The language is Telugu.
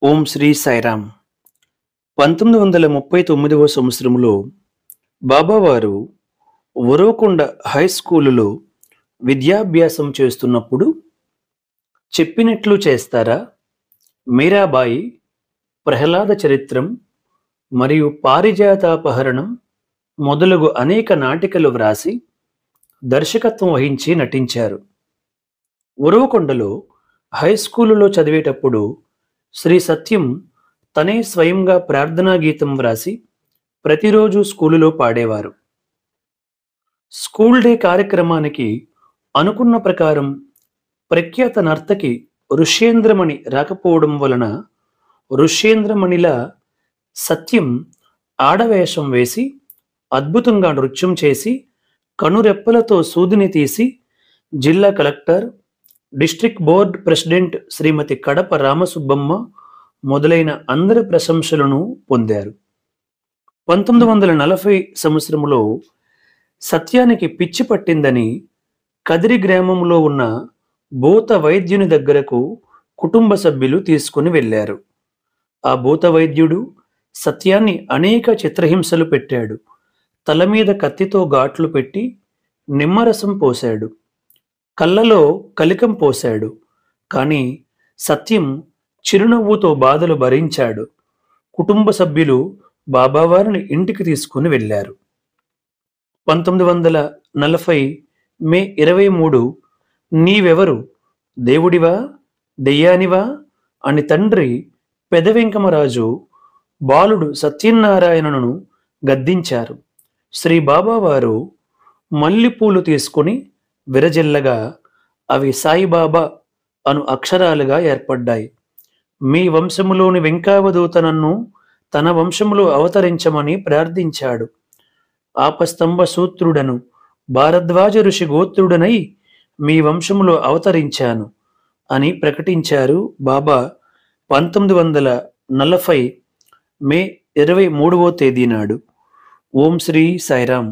ఓం శ్రీ సాయిరామ్. 1939వ సంవత్సరంలో బాబావారు ఉరవకొండ హై స్కూలులో విద్యాభ్యాసం చేస్తున్నప్పుడు చెప్పినట్లు చేస్తారా, మీరాబాయి, ప్రహ్లాద చరిత్రం మరియు పారిజాతాపహరణం మొదలగు అనేక నాటికలు వ్రాసి దర్శకత్వం వహించి నటించారు. ఉరవకొండలో హై స్కూలులో చదివేటప్పుడు శ్రీ సత్యం తనే స్వయంగా ప్రార్థనా గీతం వ్రాసి ప్రతిరోజు స్కూలులో పాడేవారు. స్కూల్ డే కార్యక్రమానికి అనుకున్న ప్రకారం ప్రఖ్యాత నర్తకి ఋష్యేంద్రమణి రాకపోవడం వలన ఋష్యేంద్రమణిలా సత్యం ఆడవేషం వేసి అద్భుతంగా నృత్యం చేసి కనురెప్పలతో సూదిని తీసి జిల్లా కలెక్టర్, డిస్ట్రిక్ట్ బోర్డ్ ప్రెసిడెంట్ శ్రీమతి కడప రామసుబ్బమ్మ మొదలైన అందరి ప్రశంసలను పొందారు. 1940 సంవత్సరంలో సత్యానికి పిచ్చి పట్టిందని కదిరి గ్రామంలో ఉన్న భూత వైద్యుని దగ్గరకు కుటుంబ సభ్యులు తీసుకుని వెళ్ళారు. ఆ భూత వైద్యుడు సత్యాన్ని అనేక చిత్రహింసలు పెట్టాడు. తల మీద కత్తితో ఘాట్లు పెట్టి నిమ్మరసం పోశాడు, కళ్ళలో కలికం పోశాడు. కానీ సత్యం చిరునవ్వుతో బాధలు భరించాడు. కుటుంబ సభ్యులు బాబావారిని ఇంటికి తీసుకుని వెళ్ళారు. 1940 మే 23 నీవెవరు, దేవుడివా దెయ్యానివా అని తండ్రి పెదవెంకమరాజు బాలుడు సత్యనారాయణను గద్దించారు. శ్రీ బాబావారు మల్లిపూలు తీసుకుని విరజిల్లగా అవి సాయిబాబా అను అక్షరాలుగా ఏర్పడ్డాయి. మీ వంశములోని వెంకావదూత నన్ను తన వంశములో అవతరించమని ప్రార్థించాడు. ఆపస్తంభ సూత్రుడను భారద్వాజ ఋషి గోత్రుడనై మీ వంశములో అవతరించాను అని ప్రకటించారు బాబా 1940 మే 23వ తేదీ నాడు. ఓం శ్రీ సాయిరామ్.